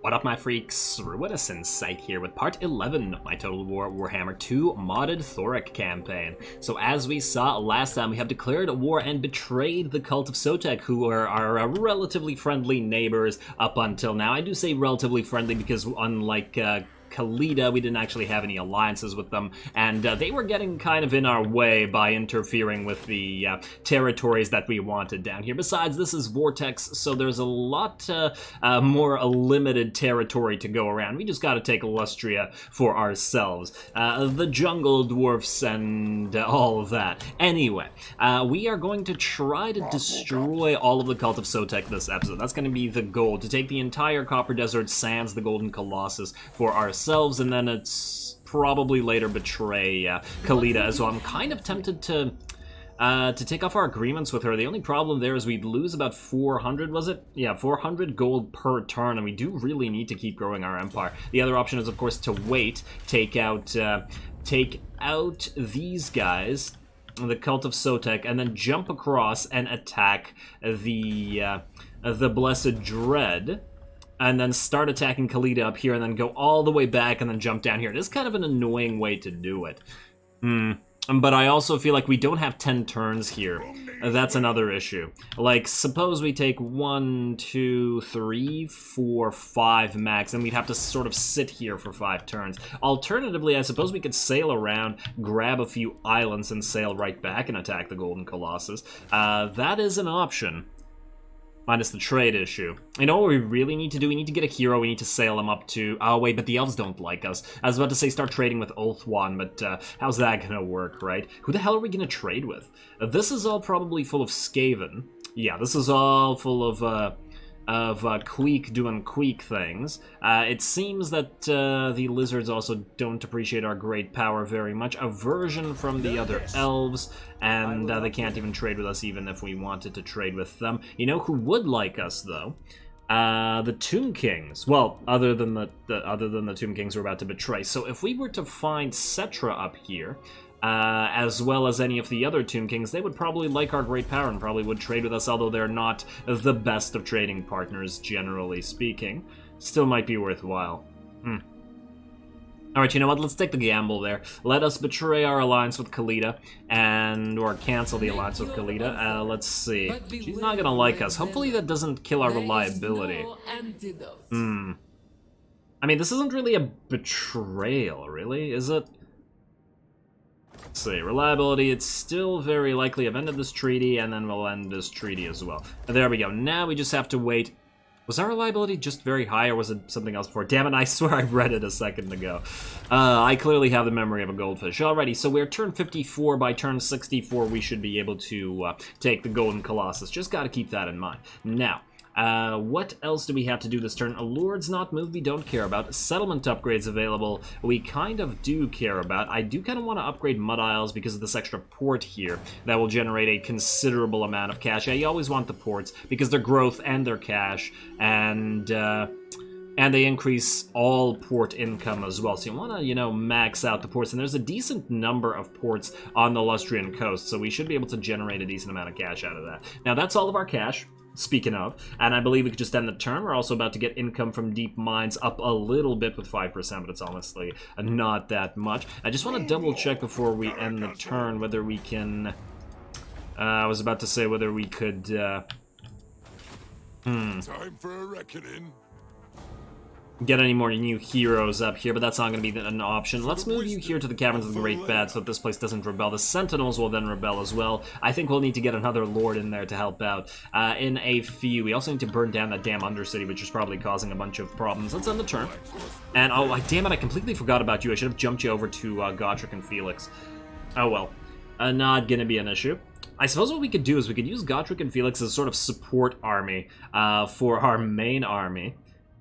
What up, my freaks? Rune Insight here with part 11 of my Total Warhammer II modded Thorek campaign. So as we saw last time, we have declared a war and betrayed the cult of Sotek, who are our relatively friendly neighbors up until now. I do say relatively friendly because unlike Khalida, we didn't actually have any alliances with them, and they were getting kind of in our way by interfering with the territories that we wanted down here. Besides, this is Vortex, so there's a lot more limited territory to go around. We just gotta take Lustria for ourselves. The jungle dwarfs and all of that. Anyway, we are going to try to destroy all of the cult of Sotek this episode. That's going to be the goal, to take the entire Copper Desert Sands, the Golden Colossus, for ourselves, and then it's probably later betray Khalida as well. I'm kind of tempted to take off our agreements with her. The only problem there is we'd lose about 400, was it? Yeah, 400 gold per turn, and we do really need to keep growing our empire. The other option is, of course, to wait, take out these guys, the Cult of Sotek, and then jump across and attack the Blessed Dread, and then start attacking Khalida up here, and then go all the way back, and then jump down here. It is kind of an annoying way to do it. But I also feel like we don't have 10 turns here. That's another issue. Like, suppose we take 1, 2, 3, 4, 5 max, and we'd have to sort of sit here for 5 turns. Alternatively, I suppose we could sail around, grab a few islands, and sail right back and attack the Golden Colossus. That is an option. Minus the trade issue. You know what we really need to do? We need to get a hero. We need to sail him up to... Oh, wait, but the elves don't like us. I was about to say start trading with Ulthwan, but how's that gonna work, right? Who the hell are we gonna trade with? This is all probably full of Skaven. Yeah, this is all full of Queek doing Queek things. It seems that the lizards also don't appreciate our great power very much. Aversion from the other elves, and they can't even trade with us even if we wanted to trade with them. You know who would like us, though? The Tomb Kings. Well, other than the Tomb Kings we're about to betray. So if we were to find Cetra up here, as well as any of the other Tomb Kings, they would probably like our great power and probably would trade with us, although they're not the best of trading partners, generally speaking. Still might be worthwhile. Alright, you know what? Let's take the gamble there. Let us betray our alliance with Khalida, or cancel the alliance with Khalida. Let's see. She's not gonna like us. Hopefully that doesn't kill our reliability. I mean, this isn't really a betrayal, really, is it? Let's see, reliability, it's still very likely I've ended this treaty, and then we'll end this treaty as well. There we go, now we just have to wait. Was our reliability just very high, or was it something else before? Damn it, I swear I read it a second ago. I clearly have the memory of a goldfish. Alrighty, so we're turn 54, by turn 64 we should be able to take the Golden Colossus. Just gotta keep that in mind. Now, what else do we have to do this turn? Lords not moved, we don't care about. Settlement upgrades available, we kind of do care about. I do kind of want to upgrade Mud Isles because of this extra port here that will generate a considerable amount of cash. Yeah, you always want the ports because their growth and their cash, and they increase all port income as well. So you want to, you know, max out the ports, and there's a decent number of ports on the Lustrian coast, so we should be able to generate a decent amount of cash out of that. Now, that's all of our cash. Speaking of, and I believe we could just end the turn. We're also about to get income from deep mines up a little bit with 5%, but it's honestly not that much. I just want to double check before we end the turn whether we can... I was about to say whether we could... Time for a reckoning. Get any more new heroes up here, but that's not going to be an option. Let's move you here to the Caverns of the Great Bad so that this place doesn't rebel. The Sentinels will then rebel as well. I think we'll need to get another Lord in there to help out in a few. We also need to burn down that damn Undercity, which is probably causing a bunch of problems. Let's end the turn. And, oh, damn it, I completely forgot about you. I should have jumped you over to Godric and Felix. Oh, well. Not going to be an issue. I suppose what we could do is we could use Godric and Felix as a sort of support army for our main army.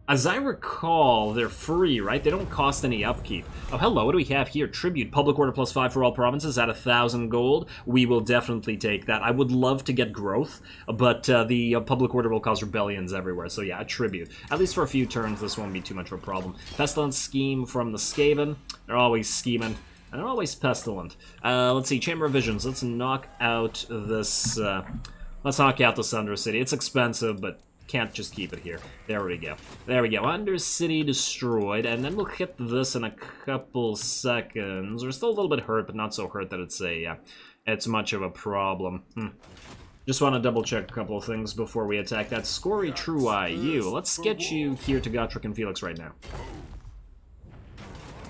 As I recall, they're free, right? They don't cost any upkeep. Oh, hello, what do we have here? Tribute, public order +5 for all provinces at 1,000 gold. We will definitely take that. I would love to get growth, but the public order will cause rebellions everywhere. So yeah, a tribute. At least for a few turns, this won't be too much of a problem. Pestilence scheme from the Skaven. They're always scheming. And they're always pestilent. Let's see, Chamber of Visions. Let's knock out this... let's knock out this Undercity. It's expensive, but can't just keep it here. There we go. There we go. Undercity destroyed, and then we'll hit this in a couple seconds. We're still a little bit hurt, but not so hurt that it's much of a problem. Just want to double check a couple of things before we attack that Scory True Eye. Let's get you here to Gotrek and Felix right now.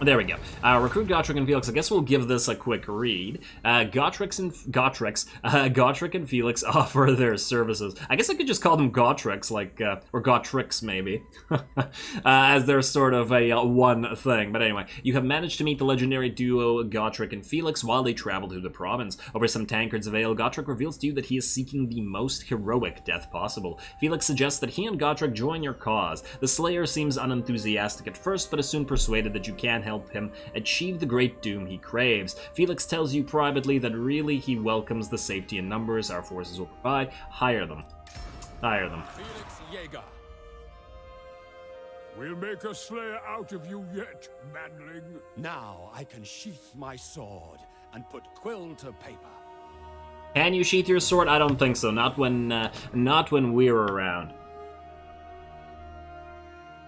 There we go. Recruit Gotrek and Felix. I guess we'll give this a quick read. Gotrek and Felix offer their services. I guess I could just call them Gotreks, like, or Gotreks maybe, as they're sort of a one thing. But anyway, you have managed to meet the legendary duo Gotrek and Felix while they travel through the province. Over some tankards of ale, Gotrek reveals to you that he is seeking the most heroic death possible. Felix suggests that he and Gotrek join your cause. The Slayer seems unenthusiastic at first, but is soon persuaded that you can help him achieve the great doom he craves. Felix tells you privately that really he welcomes the safety in numbers our forces will provide. Hire them. Hire them. Felix Jaeger. We'll make a slayer out of you yet, manling. Now I can sheath my sword and put quill to paper. Can you sheath your sword? I don't think so. Not when we're around.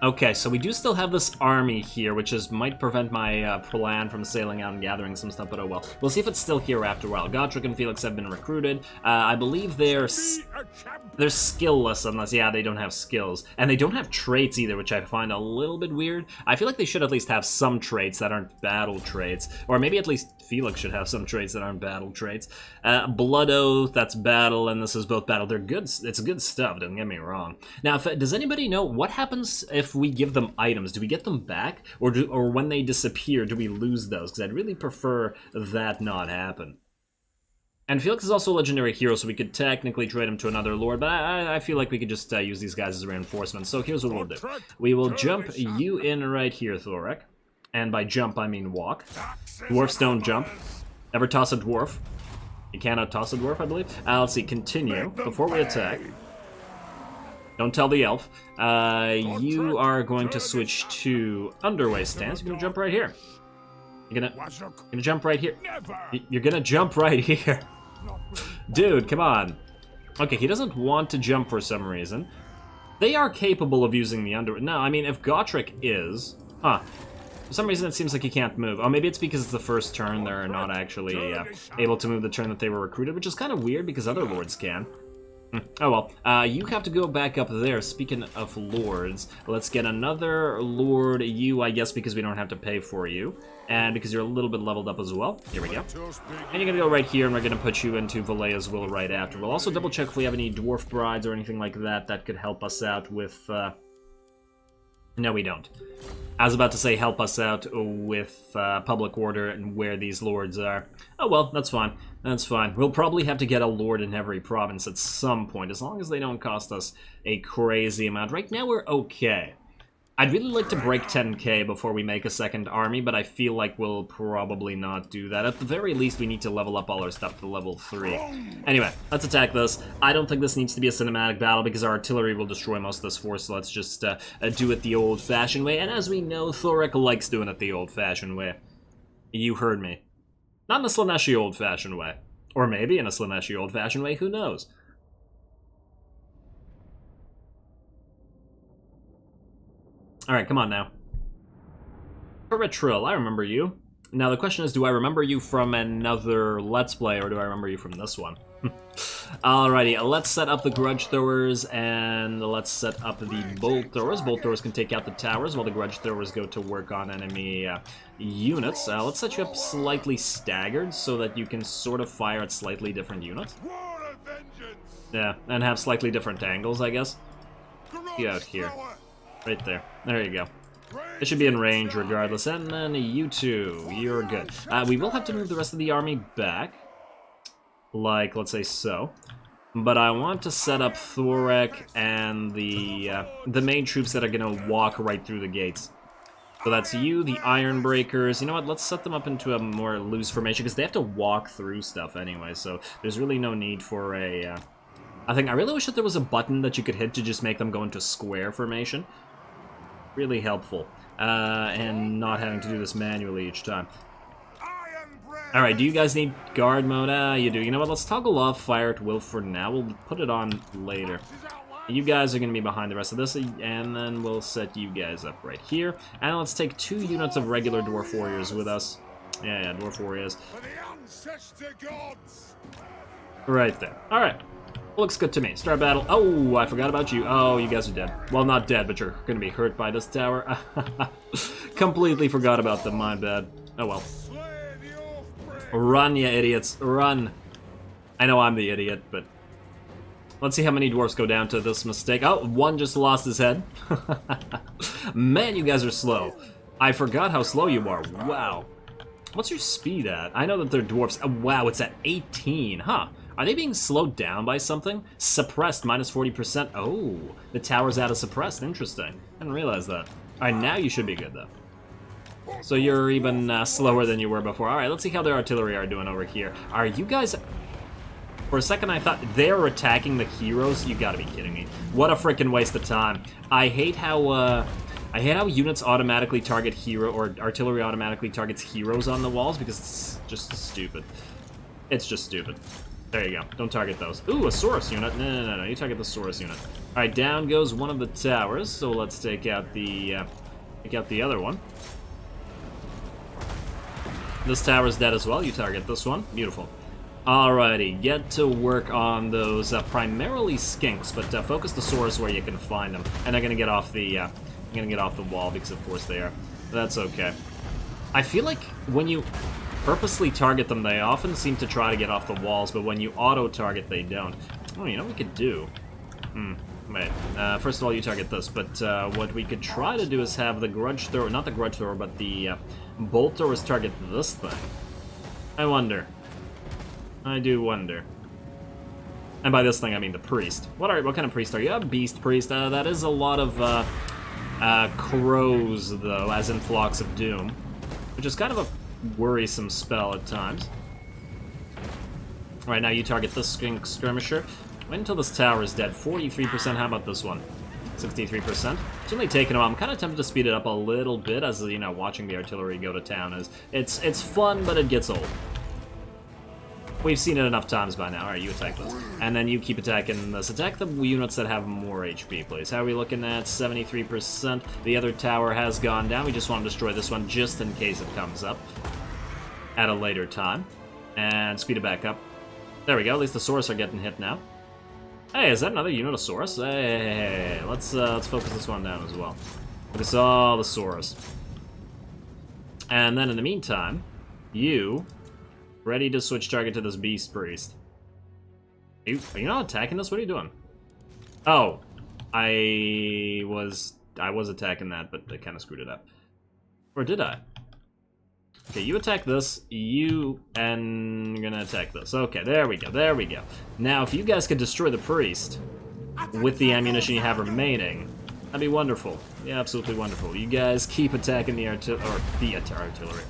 Okay, so we do still have this army here, which might prevent my plan from sailing out and gathering some stuff, but oh well. We'll see if it's still here after a while. Gotrek and Felix have been recruited. I believe they're skillless unless, yeah, they don't have skills. And they don't have traits either, which I find a little bit weird. I feel like they should at least have some traits that aren't battle traits. Or maybe at least Felix should have some traits that aren't battle traits. Blood Oath, that's battle, and this is both battle. They're good. It's good stuff, don't get me wrong. Now, does anybody know what happens if we give them items? Do we get them back? Or when they disappear, do we lose those? Because I'd really prefer that not happen. And Felix is also a legendary hero, so we could technically trade him to another lord, but I feel like we could just use these guys as reinforcements. So here's what we'll do. We will jump you in right here, Thorek. And by jump, I mean walk. Dwarfs don't jump. Never toss a dwarf. You cannot toss a dwarf, I believe. Let's see, continue. Before we attack. Don't tell the elf. You are going to switch to underway stance. You're going to jump right here. You're gonna jump right here. You're gonna jump right here. Dude, come on. Okay, he doesn't want to jump for some reason. They are capable of using the under... No, I mean, if Gotrek is... Huh. For some reason, it seems like he can't move. Oh, maybe it's because it's the first turn. They're not actually able to move the turn that they were recruited, which is kind of weird because other lords can. Oh well, you have to go back up there. Speaking of lords, let's get another lord, you, I guess, because we don't have to pay for you. And because you're a little bit leveled up as well. Here we go. And you're gonna go right here, and we're gonna put you into Valea's Will right after. We'll also double check if we have any dwarf brides or anything like that that could help us out with, No, we don't. I was about to say help us out with public order and where these lords are. Oh well, that's fine. That's fine. We'll probably have to get a lord in every province at some point, as long as they don't cost us a crazy amount. Right now we're okay. I'd really like to break 10k before we make a second army, but I feel like we'll probably not do that. At the very least, we need to level up all our stuff to level 3. Anyway, let's attack this. I don't think this needs to be a cinematic battle because our artillery will destroy most of this force, so let's just do it the old-fashioned way. And as we know, Thorek likes doing it the old-fashioned way. You heard me. Not in a Slaneshi old-fashioned way. Or maybe in a Slaneshi old-fashioned way, who knows? Alright, come on now. Trill, I remember you. Now the question is, do I remember you from another Let's Play, or do I remember you from this one? Alrighty, let's set up the grudge throwers, and let's set up the bolt throwers. Bolt throwers can take out the towers, while the grudge throwers go to work on enemy units. Let's set you up slightly staggered, so that you can sort of fire at slightly different units. Yeah, and have slightly different angles, I guess. Get out here. Right there. There you go. It should be in range regardless. And then you two, you're good. We will have to move the rest of the army back. Like, let's say so. But I want to set up Thorek and the main troops that are going to walk right through the gates. So that's you, the Ironbreakers. You know what, let's set them up into a more loose formation, because they have to walk through stuff anyway, so there's really no need for a... I really wish that there was a button that you could hit to just make them go into square formation. Really helpful. And not having to do this manually each time. Alright, do you guys need guard mode? You do. You know what, let's toggle off fire at will for now. We'll put it on later. You guys are going to be behind the rest of this, and then we'll set you guys up right here. And let's take 2 units of regular Dwarf Warriors with us. Yeah, Dwarf Warriors. For the ancestor gods! Right there. Alright. Looks good to me. Start battle. Oh, I forgot about you. Oh, you guys are dead. Well, not dead, but you're going to be hurt by this tower. Completely forgot about them, my bad. Oh well. Run, you idiots. Run. I know I'm the idiot, but... Let's see how many dwarfs go down to this mistake. Oh, one just lost his head. Man, you guys are slow. I forgot how slow you are. Wow. What's your speed at? I know that they're dwarfs. Oh, wow, it's at 18. Huh. Are they being slowed down by something? Suppressed, minus 40%. Oh, the tower's out of suppressed. Interesting. I didn't realize that. Alright, now you should be good, though. So you're even slower than you were before. Alright, let's see how their artillery are doing over here. Are you guys... For a second I thought they're attacking the heroes? You gotta be kidding me. What a freaking waste of time. I hate how units automatically target hero, or artillery automatically targets heroes on the walls, because it's just stupid. It's just stupid. There you go. Don't target those. Ooh, a Saurus unit. No. You target the Saurus unit. Alright, down goes one of the towers, so let's take out the other one. This tower's dead as well. You target this one. Beautiful. Alrighty, get to work on those primarily skinks, but focus the Saurus where you can find them. And they're gonna get off the wall, because of course they are. That's okay. I feel like when you purposely target them, they often seem to try to get off the walls, but when you auto-target, they don't. Oh, you know what we could do? Wait. First of all, you target this, but what we could try to do is have the grudge thrower, not the grudge thrower, but the bolt throwers target this thing. I wonder. I do wonder. And by this thing, I mean the priest. What kind of priest are you? A beast priest. That is a lot of crows, though, as in flocks of doom, which is kind of a worrisome spell at times. All right, now you target this skink skirmisher. Wait until this tower is dead. 43%. How about this one? 63%. It's only taken a while. I'm kind of tempted to speed it up a little bit, as you know, watching the artillery go to town is. It's fun, but it gets old. We've seen it enough times by now. Alright, you attack this. And then you keep attacking this. Attack the units that have more HP, please. How are we looking at? 73%. The other tower has gone down. We just want to destroy this one just in case it comes up at a later time. And speed it back up. There we go. At least the Saurus are getting hit now. Hey, is that another unit of Saurus? Hey, let's focus this one down as well. Focus all the Saurus. And then in the meantime, you... ready to switch target to this beast priest. Are you not attacking this? What are you doing? Oh, I was attacking that, but I kind of screwed it up. Or did I? Okay, you attack this. You're gonna attack this. Okay, there we go. There we go. Now, if you guys could destroy the priest with the ammunition you have remaining, that'd be wonderful. Yeah, absolutely wonderful. You guys keep attacking the artillery.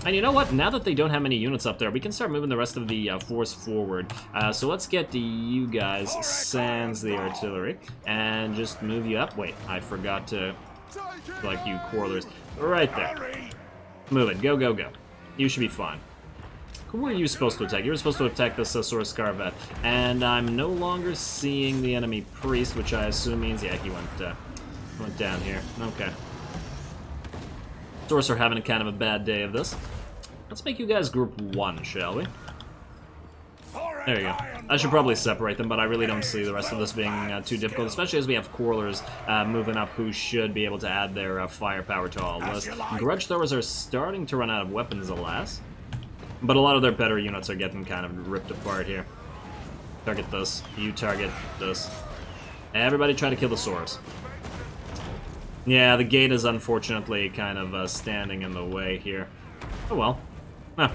And you know what? Now that they don't have many units up there, we can start moving the rest of the force forward. So let's get to you guys, sans the artillery, and just move you up. Wait, I forgot to, like, you quarrelers. Right there. Move it. Go, go, go. You should be fine. Who were you supposed to attack? You were supposed to attack this Saurus Scarvet. And I'm no longer seeing the enemy priest, which I assume means, yeah, he went down here. Okay. Saurus are having a kind of a bad day of this. Let's make you guys group 1, shall we? There you go. I should probably separate them, but I really don't see the rest of this being too difficult, especially as we have quarrelers moving up who should be able to add their firepower to all this. Grudge throwers are starting to run out of weapons, alas. But a lot of their better units are getting kind of ripped apart here. Target this. You target this. Everybody try to kill the Saurus. Yeah, the gate is unfortunately kind of standing in the way here. Oh well. Huh.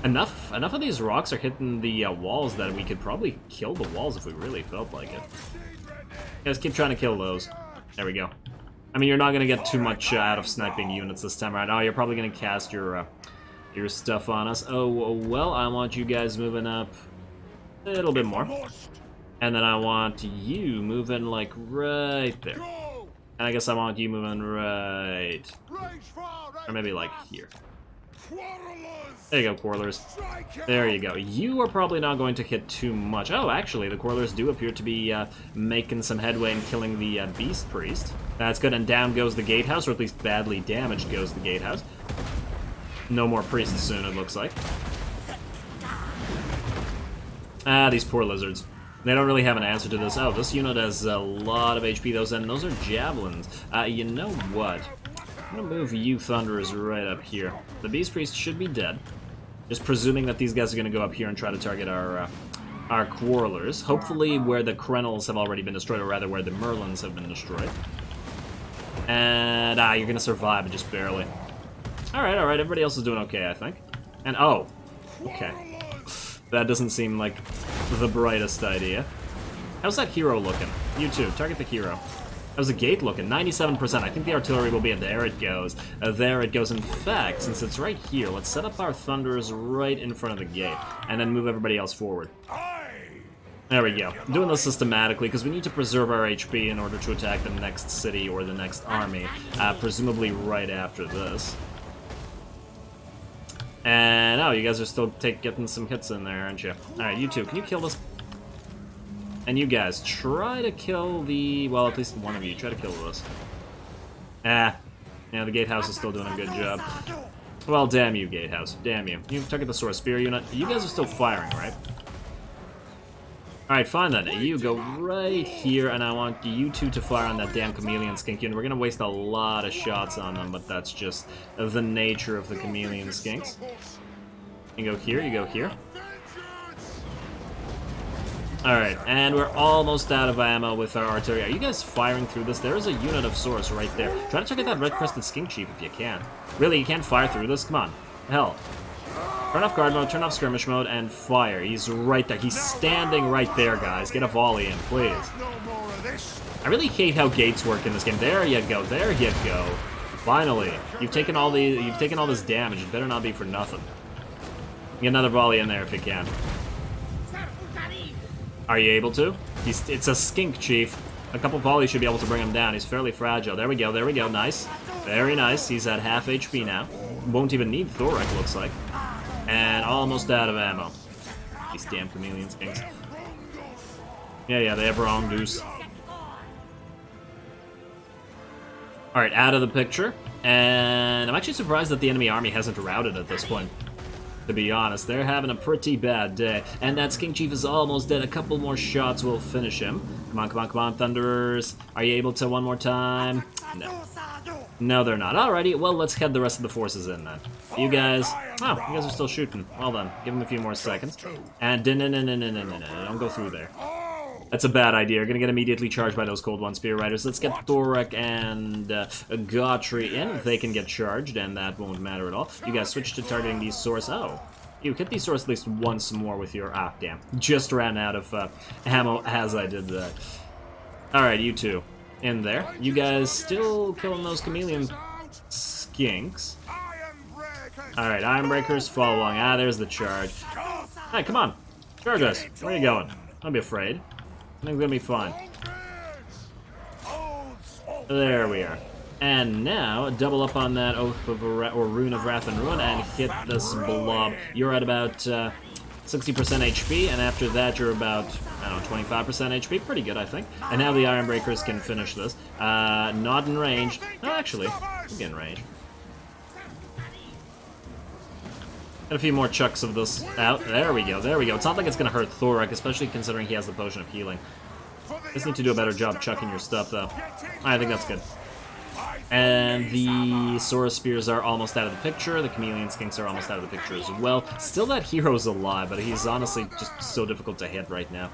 Enough of these rocks are hitting the walls that we could probably kill the walls if we really felt like it. Guys, keep trying to kill those. There we go. I mean, you're not going to get too much out of sniping units this time around. Oh, you're probably going to cast your stuff on us. Oh, well, I want you guys moving up a little bit more. And then I want you moving, like, right there. And I guess I want you moving right... or maybe, like, here. There you go, Quarrelers. There you go. You are probably not going to hit too much. Oh, actually, the Quarrelers do appear to be making some headway in killing the Beast Priest. That's good, and down goes the Gatehouse, or at least badly damaged goes the Gatehouse. No more priests soon, it looks like. Ah, these poor lizards. They don't really have an answer to this. Oh, this unit has a lot of HP, those are javelins. You know what? I'm gonna move you Thunderers right up here. The Beast Priest should be dead. Just presuming that these guys are gonna go up here and try to target our Quarrelers. Hopefully where the Krenels have already been destroyed, or rather where the Merlins have been destroyed. And, you're gonna survive, but just barely. Alright, everybody else is doing okay, I think. And, oh, okay. That doesn't seem like the brightest idea. How's that hero looking? You too, target the hero. How's the gate looking? 97%. I think the artillery will be, and there it goes. There it goes. In fact, since it's right here, let's set up our Thunderers right in front of the gate, and then move everybody else forward. There we go. I'm doing this systematically, because we need to preserve our HP in order to attack the next city or the next army, presumably right after this. And, oh, you guys are still getting some hits in there, aren't you? Alright, you two, can you kill this? And you guys, try to kill the... well, at least one of you, try to kill this. Yeah, the Gatehouse is still doing a good job. Well, damn you, Gatehouse. Damn you. You target the Sword Spear unit. You guys are still firing, right? Alright, fine then. You go right here, and I want you two to fire on that damn Chameleon Skink unit. We're gonna waste a lot of shots on them, but that's just the nature of the Chameleon Skinks. You go here, you go here. Alright, and we're almost out of ammo with our artillery. Are you guys firing through this? There is a unit of Source right there. Try to target that red-crested Skink Chief if you can. Really, you can't fire through this? Come on. Hell. Turn off guard mode, turn off skirmish mode, and fire. He's right there. He's standing right there, guys. Get a volley in, please. I really hate how gates work in this game. There you go. There you go. Finally. You've taken all this damage. It better not be for nothing. Get another volley in there if you can. Are you able to? It's a Skink Chief. A couple volleys should be able to bring him down. He's fairly fragile. There we go, there we go. Nice. Very nice. He's at half HP now. Won't even need Thorek, looks like. And almost out of ammo. These damn Chameleon Skinks. Yeah, they have wrong deuce. Alright, out of the picture. And I'm actually surprised that the enemy army hasn't routed at this point. To be honest, they're having a pretty bad day. And that Skink Chief is almost dead. A couple more shots will finish him. Come on, come on, come on, Thunderers. Are you able to one more time? No. No, they're not. Alrighty, well, let's head the rest of the forces in then. You guys... oh, you guys are still shooting. Well done. Give them a few more seconds. And no, don't go through there. That's a bad idea. You're gonna get immediately charged by those Cold One Spear Riders. Let's get Thorek and Gautry in. They can get charged, and that won't matter at all. You guys switch to targeting these swords. Oh. You hit these swords at least once more with your... ah, damn. Just ran out of ammo as I did that. Alright, you two. In there. You guys still killing those Chameleon Skinks. Alright, Ironbreakers, follow along. Ah, there's the charge. Hey, come on. Charge us. Where are you going? Don't be afraid. I think it's gonna be fine. There we are. And now, double up on that Oath of or Rune of Wrath and Ruin and hit this blob. You're at about 60% HP, and after that you're about, I don't know, 25% HP. Pretty good, I think. And now the Ironbreakers can finish this. Not in range. No, actually, we'll get in range. Get a few more chucks of this out. There we go, there we go. It's not like it's going to hurt Thorek, especially considering he has the Potion of Healing. Just need to do a better job chucking your stuff, though. I think that's good. And the Saurus Spears are almost out of the picture. The Chameleon Skinks are almost out of the picture as well. Still that hero's alive, but he's honestly just so difficult to hit right now.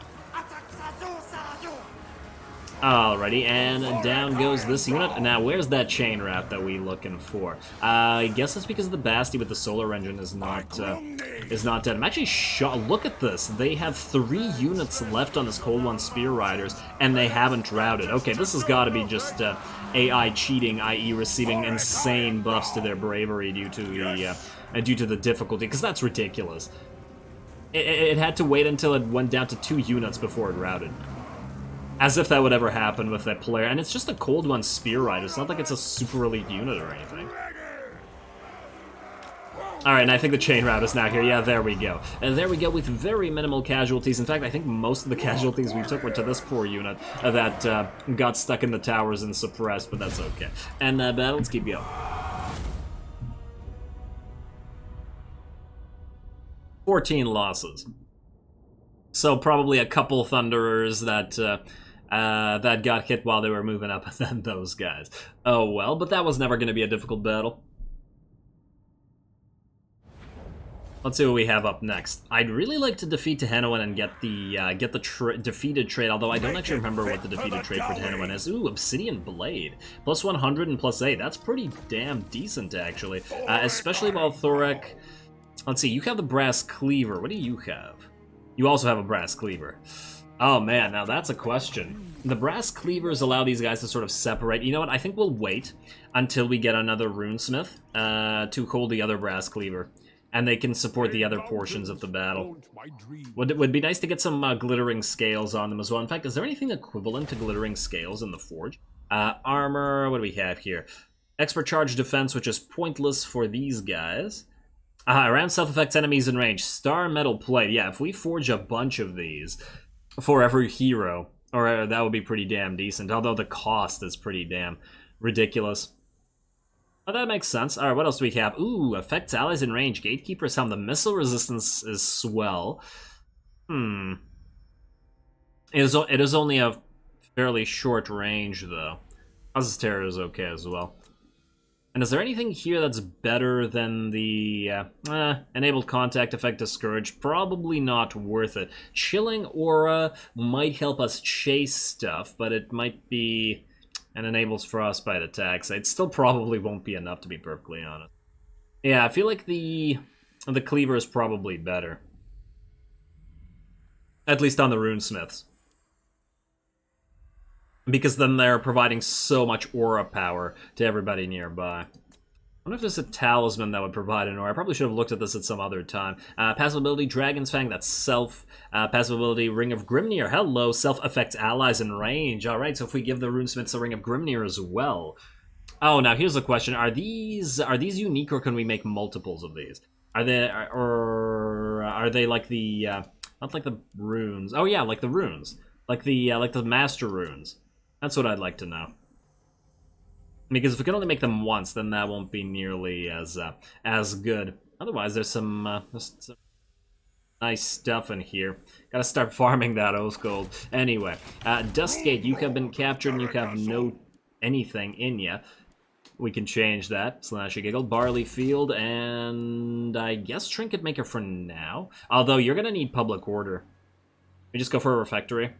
Alrighty, and down goes this unit. Now, where's that chain rat that we looking for? I guess that's because the Basti with the solar engine is not dead. I'm actually shocked. Look at this. They have 3 units left on this Cold One Spear Riders, and they haven't routed. Okay, this has got to be just AI cheating, i.e. receiving insane buffs to their bravery due to the difficulty, because that's ridiculous. It had to wait until it went down to 2 units before it routed. As if that would ever happen with that player. And it's just a Cold One Spear Rider. It's not like it's a super elite unit or anything. Alright, and I think the chain route is now here. Yeah, there we go. And there we go with very minimal casualties. In fact, I think most of the casualties we took were to this poor unit that got stuck in the towers and suppressed, but that's okay. And let's keep going. 14 losses. So probably a couple Thunderers that that got hit while they were moving up, and then those guys. Oh well, but that was never going to be a difficult battle. Let's see what we have up next. I'd really like to defeat Tehenoan and get the defeated trait, although I don't actually remember what the defeated trait for Tehenoan is. Ooh, Obsidian Blade. Plus 100 and plus 8. That's pretty damn decent, actually. Especially while Thorek... Let's see, you have the Brass Cleaver. What do you have? You also have a Brass Cleaver. Oh man, now that's a question. The Brass Cleavers allow these guys to sort of separate. You know what, I think we'll wait until we get another Runesmith to hold the other Brass Cleaver. And they can support the other portions of the battle. Would be nice to get some glittering scales on them as well. In fact, is there anything equivalent to glittering scales in the Forge? Armor, what do we have here? Expert Charge Defense, which is pointless for these guys. Around self-effects enemies in range. Star Metal Plate. Yeah, if we forge a bunch of these for every hero, or that would be pretty damn decent. Although the cost is pretty damn ridiculous. Oh, that makes sense. Alright, what else do we have? Ooh, affects allies in range. Gatekeeper's Helm. The missile resistance is swell. It is only a fairly short range, though. Causes Terror is okay as well. And is there anything here that's better than the Enabled Contact Effect Discourage? Probably not worth it. Chilling Aura might help us chase stuff, but it might be... and enables frostbite attacks. It still probably won't be enough, to be perfectly honest. Yeah, I feel like the cleaver is probably better. At least on the runesmiths. Because then they're providing so much aura power to everybody nearby. I wonder if there's a talisman that would provide an aura. I probably should have looked at this at some other time. Passive ability, Dragon's Fang, that's self. Passive ability, Ring of Grimnir. Hello, self affects allies in range. Alright, so if we give the runesmiths a Ring of Grimnir as well. Oh, now here's the question. Are these unique, or can we make multiples of these? Are they like the, not like the runes. Oh yeah, like the runes. Like the master runes. That's what I'd like to know. Because if we can only make them once, then that won't be nearly as good. Otherwise, there's some nice stuff in here. Gotta start farming that oath gold. Anyway, Dustgate, you have been captured and you have no anything in you. We can change that. Slash a giggle. Barley Field, and I guess Trinket Maker for now. Although you're gonna need Public Order. We just go for a refectory.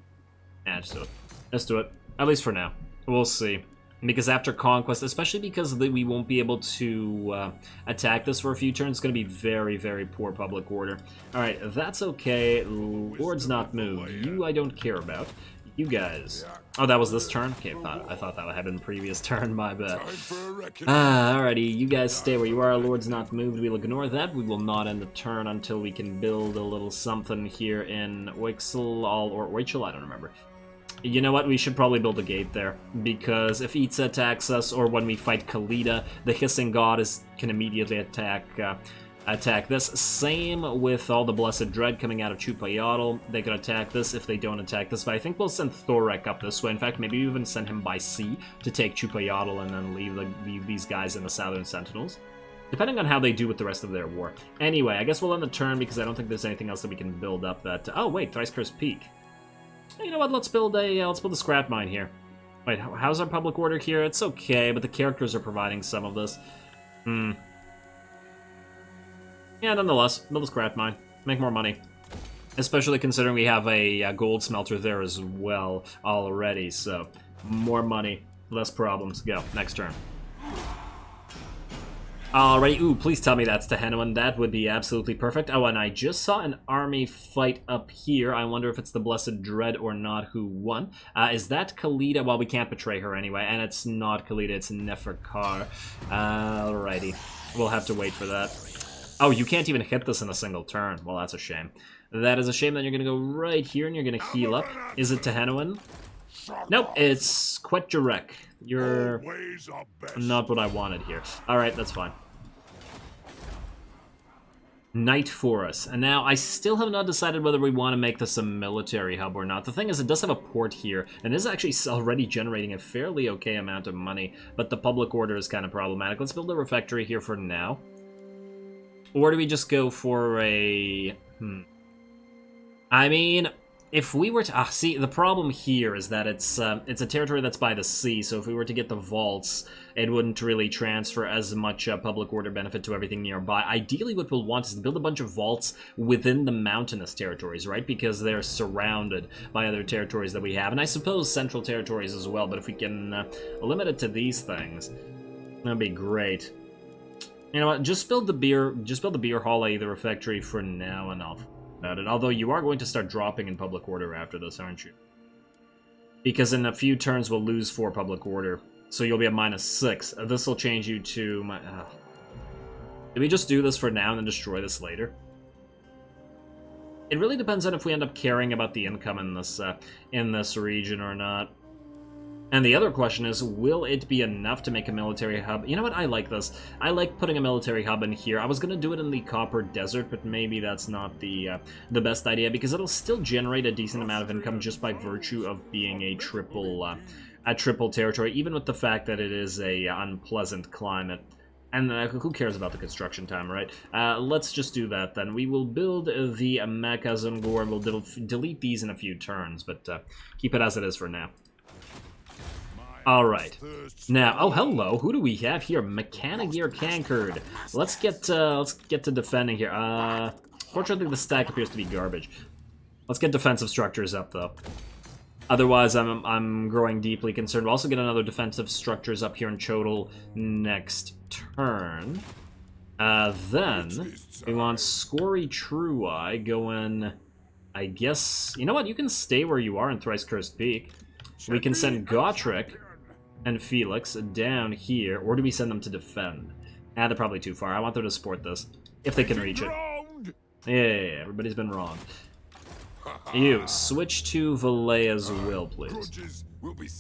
Yeah, just do it. Just do it. At least for now. We'll see. Because after Conquest, especially because we won't be able to attack this for a few turns, it's going to be very, very poor public order. Alright, that's okay. Lord's Not Moved. You I don't care about. You guys. Oh, that was this turn? Okay, I thought that had been previous turn, my bad. Alrighty, you guys stay where you are. Lord's Not Moved. We'll ignore that. We will not end the turn until we can build a little something here in Wixel, or Waichel, I don't remember. You know what, we should probably build a gate there, because if Itza attacks us, or when we fight Khalida, the Hissing God can immediately attack this. Same with all the Blessed Dread coming out of Chupayatl. They could attack this if they don't attack this, but I think we'll send Thorek up this way. In fact, maybe even send him by sea to take Chupayatl and then leave these guys in the Southern Sentinels. Depending on how they do with the rest of their war. Anyway, I guess we'll end the turn, because I don't think there's anything else that we can build up that... Oh, wait, Thrice Cursed Peak. You know what? Let's build a scrap mine here. Wait, how's our public order here? It's okay, but the characters are providing some of this. Yeah, nonetheless, build a scrap mine. Make more money. Especially considering we have a gold smelter there as well already. So, more money, less problems. Go, next turn. Alrighty, ooh, please tell me that's Tehenoan. That would be absolutely perfect. Oh, and I just saw an army fight up here. I wonder if it's the Blessed Dread or not who won. Is that Khalida? Well, we can't betray her anyway, and it's not Khalida, it's Neferkar. Alrighty, we'll have to wait for that. Oh, you can't even hit this in a single turn. Well, that's a shame. That is a shame. Then you're going to go right here, and you're going to heal up. Is it Tehenoan? Nope, it's Quetjarek. You're not what I wanted here. Alright, that's fine. Knight Forest. And now, I still have not decided whether we want to make this a military hub or not. The thing is, it does have a port here, and is actually already generating a fairly okay amount of money, but the public order is kind of problematic. Let's build a refectory here for now. Or do we just go for a... I mean, if we were to... see, the problem here is that it's a territory that's by the sea, so if we were to get the vaults, it wouldn't really transfer as much public order benefit to everything nearby. Ideally, what we'll want is to build a bunch of vaults within the mountainous territories, right? Because they're surrounded by other territories that we have, and I suppose central territories as well, but if we can limit it to these things, that'd be great. You know what, just build the beer hall, the refectory for now, enough about it. Although you are going to start dropping in public order after this, aren't you? Because in a few turns we'll lose 4 public order. So you'll be at -6. This will change you to... Did we just do this for now and then destroy this later? It really depends on if we end up caring about the income in this region or not. And the other question is, will it be enough to make a military hub? You know what, I like this. I like putting a military hub in here. I was going to do it in the Copper Desert, but maybe that's not the best idea, because it'll still generate a decent amount of income just by virtue of being a triple territory, even with the fact that it is a unpleasant climate. And who cares about the construction time, right? Let's just do that then. We will build the Mechas and Gore, and we'll delete these in a few turns, but keep it as it is for now. Alright, now, oh hello, who do we have here? Mechanigear Cankered. Let's get to defending here. Fortunately the stack appears to be garbage. Let's get defensive structures up though. Otherwise I'm growing deeply concerned. We'll also get another defensive structures up here in Chodal next turn. Then, we want Scory Trueye going, I guess, you know what, you can stay where you are in Thrice Cursed Peak. We can send Gotrek and Felix down here, or do we send them to defend? They're probably too far. I want them to support this, if they can reach it. Yeah, everybody's been wrong. You, switch to Valea's Will, please.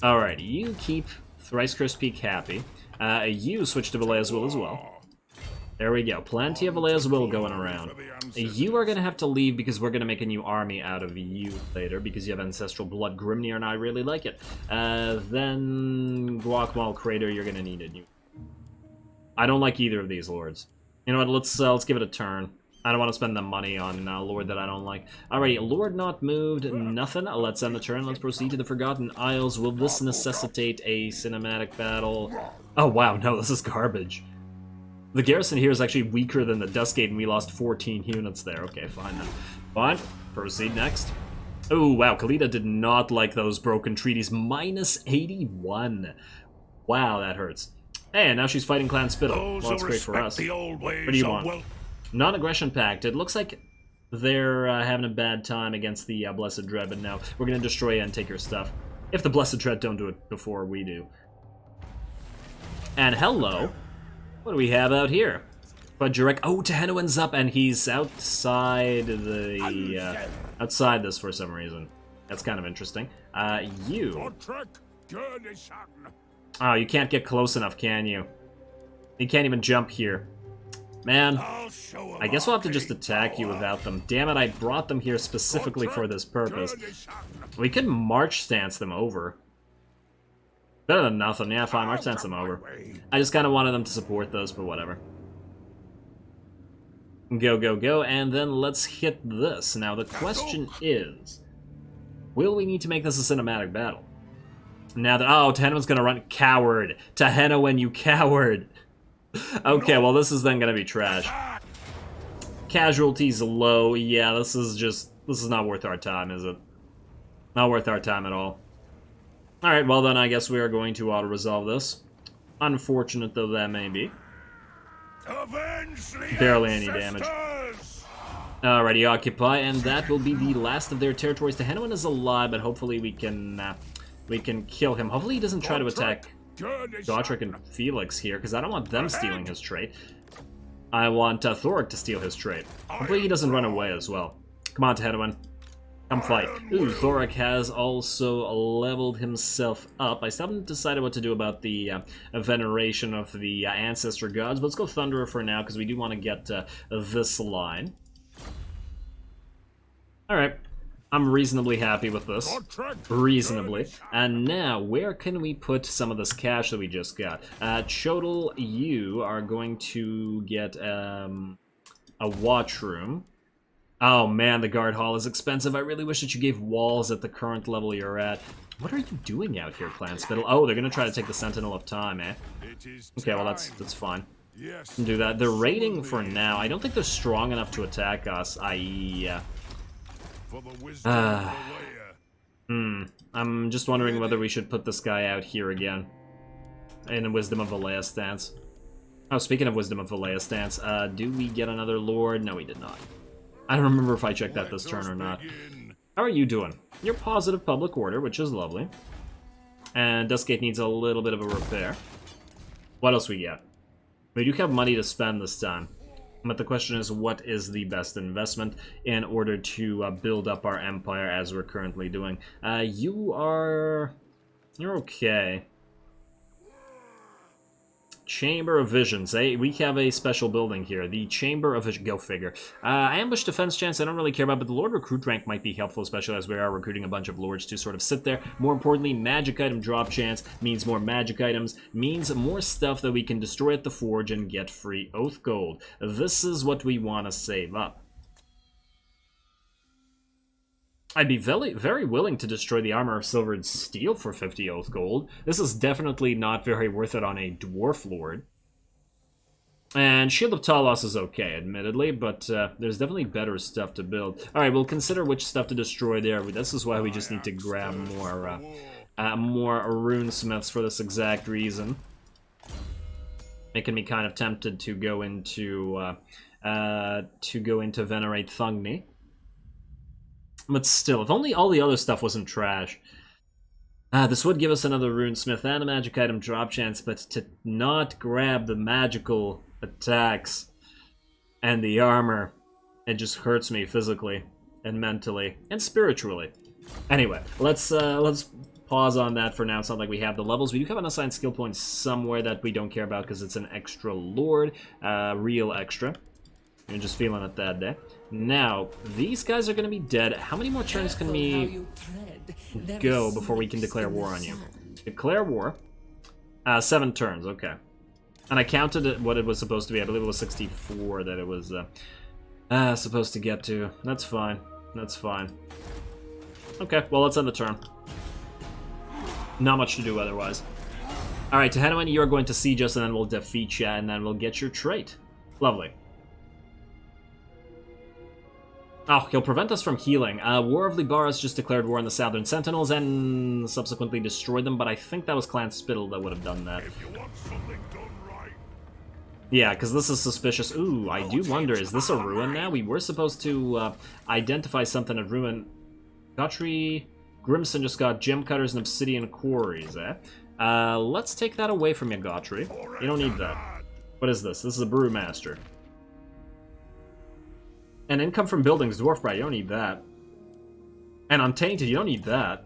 Alright, you keep Thrice Cursed Peak happy. You switch to Valea's Will as well. There we go, plenty of Valea's Will going around. You are going to have to leave because we're going to make a new army out of you later because you have Ancestral Blood Grimnir and I really like it. Then Guacamole Crater, you're going to need a new... I don't like either of these lords. You know what, let's give it a turn. I don't want to spend the money on a lord that I don't like. Alrighty, lord not moved, nothing. Let's end the turn, let's proceed to the Forgotten Isles. Will this necessitate a cinematic battle? Oh wow, no, this is garbage. The garrison here is actually weaker than the Duskgate, and we lost 14 units there. Okay, fine then. Fine. Proceed next. Oh, wow. Khalida did not like those broken treaties. -81. Wow, that hurts. Hey, and now she's fighting Clan Spittle. Well, that's great for us. What do you want? Non-aggression pact. It looks like they're having a bad time against the Blessed Dread, but no. We're going to destroy you and take your stuff. If the Blessed Dread don't do it before we do. And hello. What do we have out here? Budgerek. Oh, Tehenuan's up, and he's outside the outside this for some reason. That's kind of interesting. You. Oh, you can't get close enough, can you? You can't even jump here. Man, I guess we'll have to just attack you without them. Damn it, I brought them here specifically for this purpose. We could march stance them over. Better than nothing. Yeah, fine, march stance them over. I just kind of wanted them to support those, but whatever. Go, go, go, and then let's hit this. Now, the question is, will we need to make this a cinematic battle? Now that... Oh, Tehenuan's gonna run... Coward! Tehenuan, you coward! Okay, well, this is then gonna be trash. Casualties low. Yeah, this is just... This is not worth our time, is it? Not worth our time at all. Alright, well then I guess we are going to auto-resolve this. Unfortunate though that may be. Barely any damage. Alrighty, occupy, and that will be the last of their territories. Tehenuan is alive, but hopefully we can kill him. Hopefully he doesn't try to attack Gotrek and Felix here, because I don't want them stealing his trait. I want Thorek to steal his trait. Hopefully he doesn't run away as well. Come on, Tehenuan. Come fight. Ooh, Thorek has also leveled himself up. I still haven't decided what to do about the veneration of the ancestor gods, but let's go Thunderer for now, because we do want to get this line. Alright. I'm reasonably happy with this. Reasonably. And now, where can we put some of this cash that we just got? Total, you are going to get a watch room. Oh man, the guard hall is expensive. I really wish that you gave walls at the current level you're at. What are you doing out here, Clan Spittle? Oh, they're gonna try to take the Sentinel of Time, eh? Okay, well that's fine. Can do that. They're raiding for now. I don't think they're strong enough to attack us, i.e. I'm just wondering whether we should put this guy out here again. In a Wisdom of Valea stance. Oh, speaking of Wisdom of Valea stance, do we get another Lord? No, we did not. I don't remember if I checked that this turn or not. How are you doing? You're positive public order, which is lovely. And Dustgate needs a little bit of a repair. What else we get? We do have money to spend this time. But the question is, what is the best investment in order to build up our empire as we're currently doing? You're okay. Chamber of Visions, eh? We have a special building here. The Chamber of Vision. Go figure. Ambush defense chance I don't really care about, but the Lord Recruit rank might be helpful, especially as we are recruiting a bunch of Lords to sort of sit there. More importantly, magic item drop chance means more magic items, means more stuff that we can destroy at the Forge and get free Oath Gold. This is what we want to save up. I'd be very willing to destroy the Armor of Silver and Steel for 50 Oath Gold. This is definitely not very worth it on a Dwarf Lord. And Shield of Talos is okay, admittedly, but there's definitely better stuff to build. Alright, we'll consider which stuff to destroy there. This is why we just need to grab more runesmiths for this exact reason. Making me kind of tempted to go into Venerate Thungni. But still, if only all the other stuff wasn't trash. This would give us another runesmith and a magic item drop chance, but to not grab the magical attacks and the armor, it just hurts me physically and mentally and spiritually. Anyway, let's pause on that for now. It's not like we have the levels. We do have an assigned skill point somewhere that we don't care about because it's an extra lord, real extra. You're just feeling it that day. Now, these guys are going to be dead. How many more turns can we go before we can declare war on you? Declare war. 7 turns, okay. And I counted it, what it was supposed to be. I believe it was 64 that it was supposed to get to. That's fine. That's fine. Okay, well, let's end the turn. Not much to do otherwise. Alright, Tehenuan, you are going to siege us, and then we'll defeat you, and then we'll get your trait. Lovely. Oh, he'll prevent us from healing. War of Libaras just declared war on the Southern Sentinels and subsequently destroyed them, but I think that was Clan Spittle that would have done that. If you want something done right. Yeah, because this is suspicious. Ooh, I do wonder, is this a ruin now? We were supposed to identify something at ruin. Gotri Grimson just got gem cutters and obsidian quarries, eh? Let's take that away from you, Gotri. You don't need that. What is this? This is a Brewmaster. And income from buildings, Dwarf Bride, you don't need that. And Untainted, you don't need that.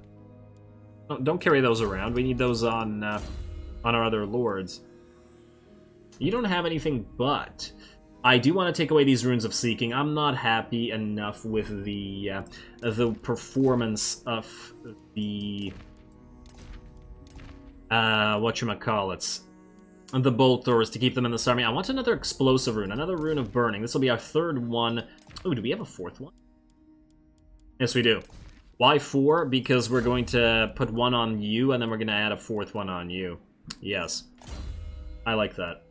Don't carry those around. We need those on our other lords. You don't have anything but. I do want to take away these Runes of Seeking. I'm not happy enough with the performance of the whatchamacallits. The Bolt Throwers to keep them in this army. I want another Explosive Rune, another Rune of Burning. This will be our 3rd one. Oh, do we have a 4th one? Yes, we do. Why 4? Because we're going to put 1 on you, and then we're going to add a 4th one on you. Yes. I like that.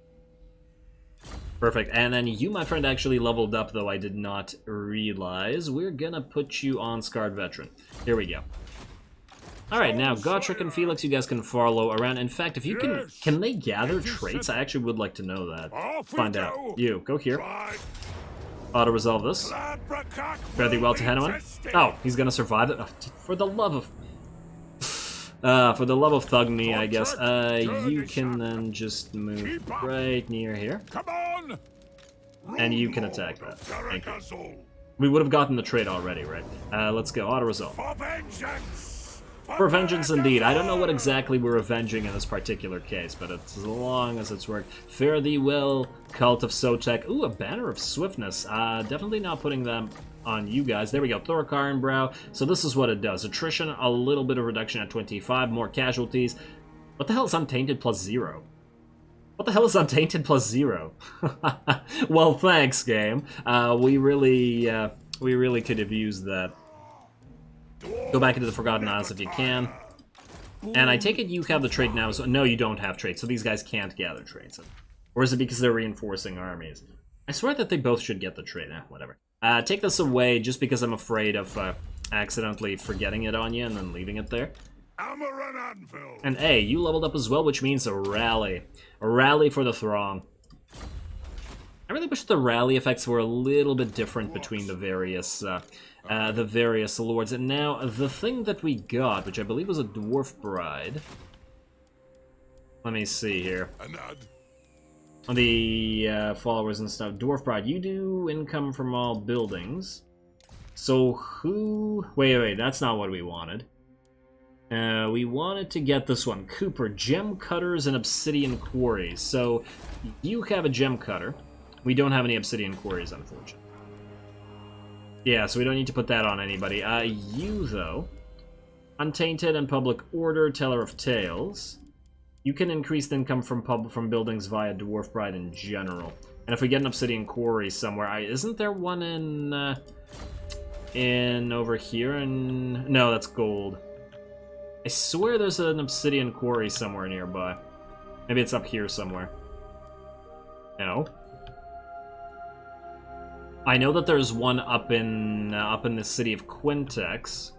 Perfect. And then you, my friend, actually leveled up, though I did not realize. We're going to put you on Scarred Veteran. Here we go. Alright, now, Gotrek and Felix, you guys can follow around. In fact, if you can they gather traits? I actually would like to know that. Find out. You, go here. Auto-resolve this. Fare thee well, Tehenuan. Oh, he's gonna survive it? Oh, for the love of... Thugni, I guess. You can then just move right near here. And you can attack that. Thank you. We would have gotten the trade already, right? Let's go. Auto-resolve. For vengeance! For vengeance, indeed. I don't know what exactly we're avenging in this particular case, but it's, as long as it's worked. Fare thee well, Cult of Sotek. Ooh, a Banner of Swiftness. Definitely not putting them on you guys. There we go. Thorek Ironbrow. So this is what it does. Attrition, a little bit of reduction at 25. More casualties. What the hell is Untainted plus 0? What the hell is Untainted plus 0? Well, thanks, game. We really could have used that. Go back into the Forgotten Isles if you can. And I take it you have the trait now. So no, you don't have traits, so these guys can't gather traits. Or is it because they're reinforcing armies? I swear that they both should get the trait. Whatever. Take this away just because I'm afraid of accidentally forgetting it on you and then leaving it there. Hammer and anvil! And hey, you leveled up as well, which means a rally. A rally for the throng. I really wish the rally effects were a little bit different between the various lords. And now, the thing that we got, which I believe was a dwarf bride. Let me see here. The followers and stuff. Dwarf bride, you do income from all buildings. So who... Wait, that's not what we wanted. We wanted to get this one. Cooper, gem cutters and obsidian quarries. So, you have a gem cutter. We don't have any obsidian quarries, unfortunately. Yeah, so we don't need to put that on anybody. You, though. Untainted and Public Order, Teller of Tales. You can increase the income from buildings via Dwarf Bride in general. And if we get an obsidian quarry somewhere... isn't there one in over here? And no, that's gold. I swear there's an obsidian quarry somewhere nearby. Maybe it's up here somewhere. No. I know that there's one up in the city of Quintex.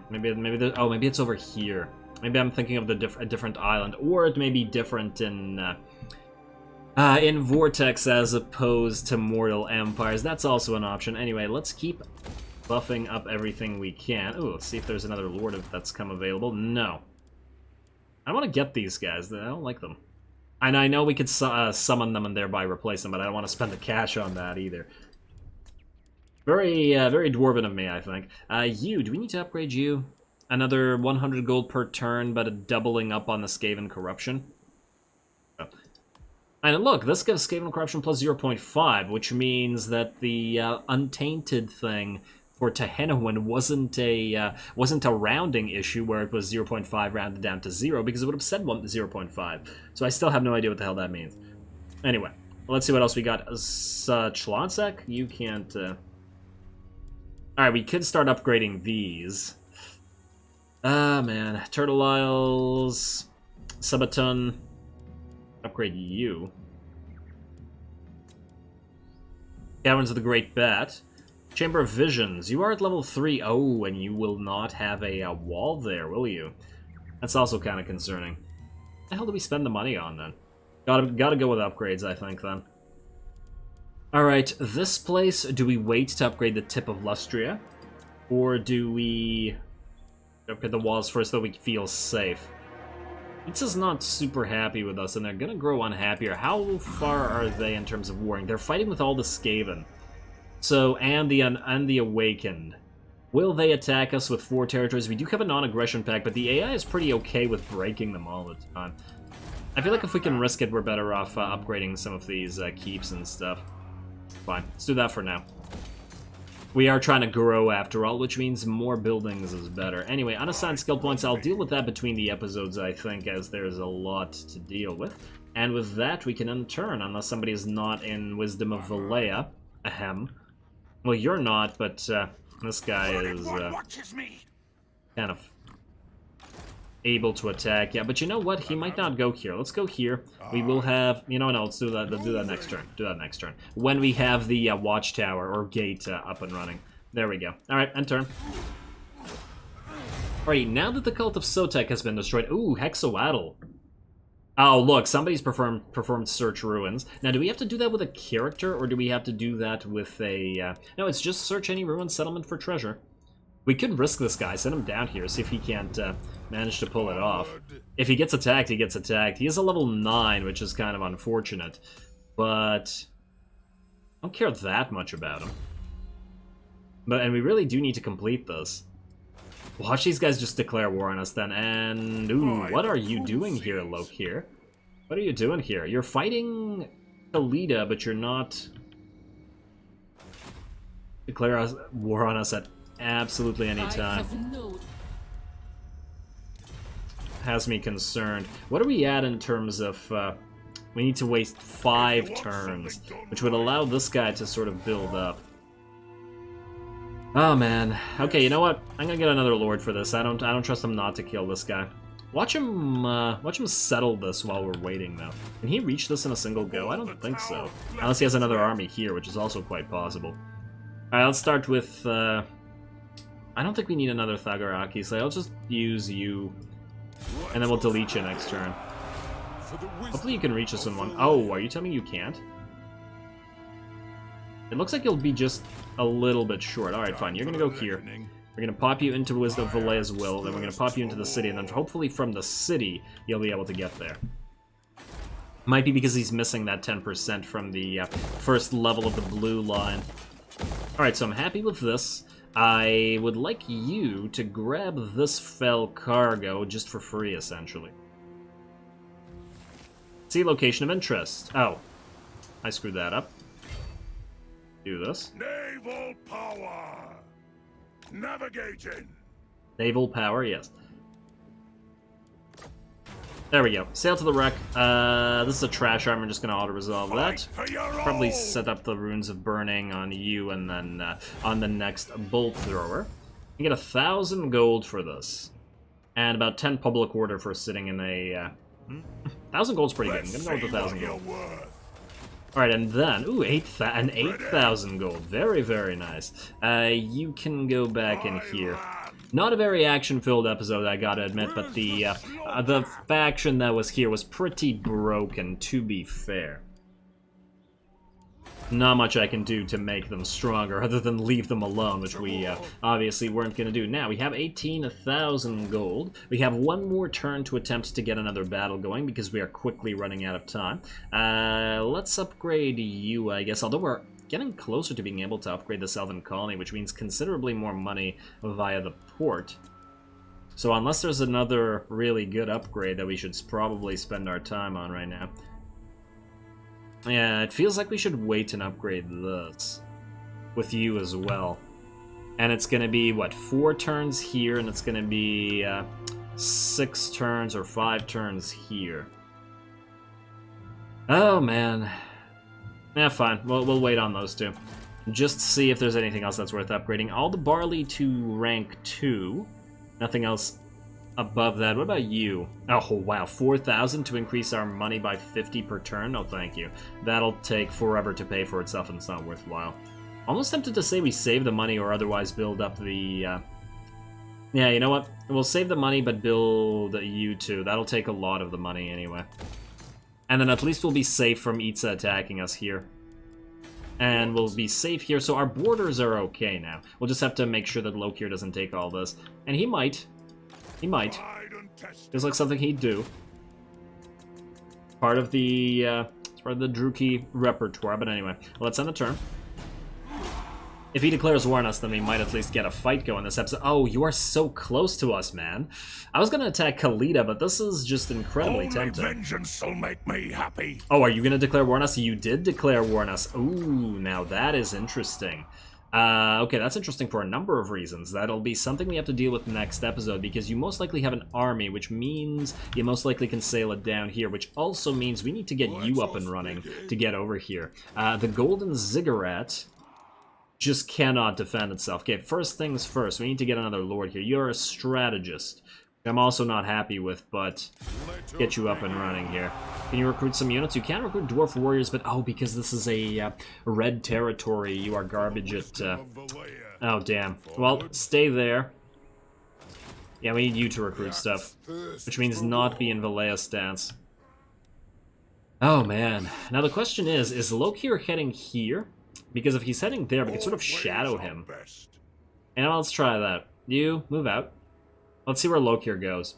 Maybe it's over here. Maybe I'm thinking of a different island, or it may be different in Vortex as opposed to Mortal Empires. That's also an option. Anyway, let's keep buffing up everything we can. Ooh, let's see if there's another lord that's come available. No. I want to get these guys. I don't like them. And I know we could summon them and thereby replace them, but I don't want to spend the cash on that either. Very dwarven of me, I think. Do we need to upgrade you? Another 100 gold per turn, but a doubling up on the Skaven Corruption. Oh. And look, this gives Skaven Corruption plus 0.5, which means that the Untainted thing for Tehenowen wasn't a rounding issue where it was 0.5 rounded down to 0, because it would have said 0.5. So I still have no idea what the hell that means. Anyway, let's see what else we got. Chlonsek? You can't... Alright, we could start upgrading these. Man. Turtle Isles... Sabaton... Upgrade you. Caverns of the Great Bat. Chamber of Visions. You are at level 3. Oh, and you will not have a wall there, will you? That's also kind of concerning. What the hell do we spend the money on, then? Gotta go with upgrades, I think, then. Alright, this place, do we wait to upgrade the tip of Lustria? Or do we upgrade the walls first so we feel safe? Pizza's not super happy with us, and they're gonna grow unhappier. How far are they in terms of warring? They're fighting with all the Skaven. So, and the Awakened. Will they attack us with 4 territories? We do have a non-aggression pact, but the AI is pretty okay with breaking them all the time. I feel like if we can risk it, we're better off upgrading some of these keeps and stuff. Fine, let's do that for now. We are trying to grow after all, which means more buildings is better. Anyway, unassigned skill points, I'll deal with that between the episodes, I think, as there's a lot to deal with. And with that, we can unturn, unless somebody is not in Wisdom of Valea. Ahem. Well, you're not, but this guy is kind of able to attack. Yeah, but you know what? He might not go here. Let's go here. We will have... You know, no, let's do that. Let's do that next turn. Do that next turn. When we have the watchtower or gate up and running. There we go. All right, end turn. Alrighty, now that the Cult of Sotek has been destroyed... Ooh, Hexoatl. Oh, look, somebody's performed Search Ruins. Now, do we have to do that with a character, or do we have to do that with a... No, it's just search any ruined settlement for treasure. We could risk this guy, send him down here, see if he can't manage to pull it off. If he gets attacked, he gets attacked. He is a level 9, which is kind of unfortunate. But I don't care that much about him. And we really do need to complete this. Watch these guys just declare war on us then. And, ooh, what are you doing here, Lokir? What are you doing here? You're fighting Kalita, but you're not... Declare war on us at absolutely any time. Has me concerned. What are we at in terms of... we need to waste 5 turns, which would allow this guy to sort of build up. Oh man. Okay, you know what? I'm gonna get another lord for this. I don't trust him not to kill this guy. Watch him settle this while we're waiting, though. Can he reach this in a single go? I don't think so. Unless he has another army here, which is also quite possible. Alright, let's start with, I don't think we need another Thagaraki, so I'll just use you, and then we'll delete you next turn. Hopefully you can reach us in one. Oh, are you telling me you can't? It looks like you'll be just a little bit short. Alright, fine. You're gonna go here. We're gonna pop you into Wisdom of Valea's Will, then we're gonna pop you into the city, and then hopefully from the city, you'll be able to get there. Might be because he's missing that 10% from the first level of the blue line. Alright, so I'm happy with this. I would like you to grab this fell cargo just for free, essentially. See location of interest. Oh, I screwed that up. Do this. Naval power! Navigating! Naval power, yes. There we go. Sail to the wreck. This is a trash arm. I'm just going to auto-resolve that. Probably set up the Runes of Burning on you and then on the next Bolt Thrower. You get 1,000 gold for this. And about 10 public order for sitting in a... 1,000 gold's pretty good. I'm going to go with 1,000 gold. Alright, and then... Ooh, 8,000 gold. Very, very nice. You can go back in here. Not a very action-filled episode, I gotta admit, but the faction that was here was pretty broken, to be fair. Not much I can do to make them stronger, other than leave them alone, which we obviously weren't gonna do. Now, we have 18,000 gold. We have one more turn to attempt to get another battle going, because we are quickly running out of time. Let's upgrade you, I guess, although we're getting closer to being able to upgrade the Southern Colony, which means considerably more money via the port. So unless there's another really good upgrade that we should probably spend our time on right now. Yeah, it feels like we should wait and upgrade this. With you as well. And it's gonna be, what, 4 turns here, and it's gonna be 6 turns or 5 turns here. Oh, man. Yeah, fine. We'll wait on those two. Just to see if there's anything else that's worth upgrading. All the barley to rank 2. Nothing else above that. What about you? Oh, wow. 4,000 to increase our money by 50 per turn? No, thank you. That'll take forever to pay for itself, and it's not worthwhile. Almost tempted to say we save the money or otherwise build up the... Yeah, you know what? We'll save the money, but build you too. That'll take a lot of the money anyway. And then at least we'll be safe from Itza attacking us here. And we'll be safe here, so our borders are okay now. We'll just have to make sure that Lokir doesn't take all this. And he might. He might. Feels like something he'd do. Part of the, it's part of the Druki repertoire, but anyway. Let's end the turn. If he declares war on us, then we might at least get a fight going this episode. Oh, you are so close to us, man. I was gonna attack Kalita, but this is just incredibly tempting. Vengeance will make me happy. Oh, are you gonna declare war on us? You did declare war on us. Ooh, now that is interesting. Okay, that's interesting for a number of reasons. That'll be something we have to deal with next episode, because you most likely have an army, which means you most likely can sail it down here, which also means we need to get you up and running to get over here. The Golden Ziggurat just cannot defend itself. Okay, first things first, we need to get another lord here. You're a strategist, I'm also not happy with, but get you up and running here. Can you recruit some units? You can recruit dwarf warriors, but oh, because this is a red territory, you are garbage at... Oh, damn. Well, stay there. Yeah, we need you to recruit stuff, which means not be in Valea's stance. Oh, man. Now the question is Lokir heading here? Because if he's heading there, we can sort of shadow him. And let's try that. You, move out. Let's see where Lokir goes.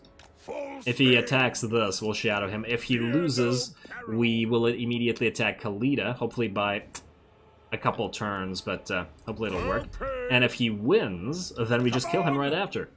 If he attacks this, we'll shadow him. If he loses, we will immediately attack Kalita, hopefully by a couple turns, but hopefully it'll work. And if he wins, then we just kill him right after.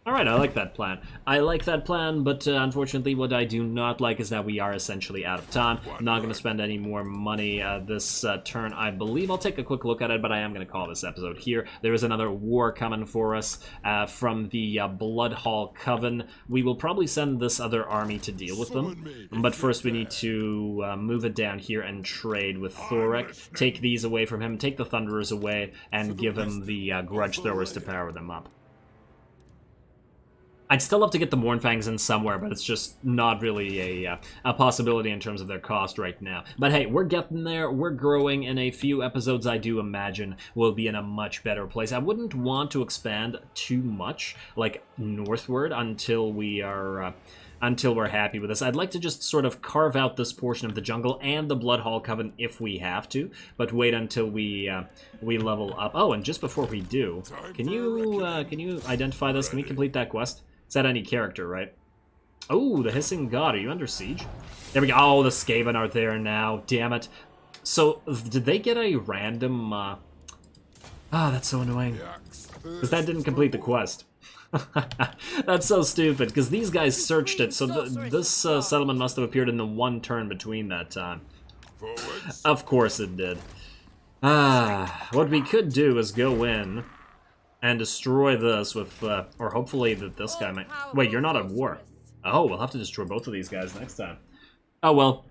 Alright, I like that plan. I like that plan, but unfortunately what I do not like is that we are essentially out of time. I'm not going to spend any more money this turn, I believe. I'll take a quick look at it, but I am going to call this episode here. There is another war coming for us from the Bloodhall Coven. We will probably send this other army to deal with them, but first we need to move it down here and trade with Thorek. Take these away from him, take the Thunderers away, and give him the Grudge Throwers to power them up. I'd still love to get the Mournfangs in somewhere, but it's just not really a possibility in terms of their cost right now. But hey, we're getting there, we're growing. In a few episodes, I do imagine we'll be in a much better place. I wouldn't want to expand too much, like, northward until we are... until we're happy with this. I'd like to just sort of carve out this portion of the jungle and the Bloodhall Coven if we have to, but wait until we level up. Oh, and just before we do, can you identify this? Can we complete that quest? Is that any character, right? Oh, the Hissing God. Are you under siege? There we go. Oh, the Skaven are there now. Damn it. So, did they get a random... that's so annoying. Because that didn't complete the quest. That's so stupid, because these guys searched it, so this settlement must have appeared in the one turn between that time. Of course it did. What we could do is go in and destroy this with, or hopefully that this guy might... Wait, you're not at war. Oh, we'll have to destroy both of these guys next time. Oh well,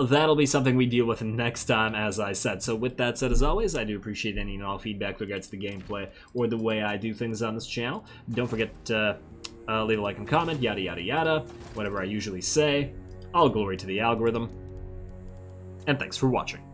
that'll be something we deal with next time, as I said. So with that said, as always, I do appreciate any and all feedback with regards to the gameplay or the way I do things on this channel. Don't forget to leave a like and comment, yada yada yada, whatever I usually say. All glory to the algorithm. And thanks for watching.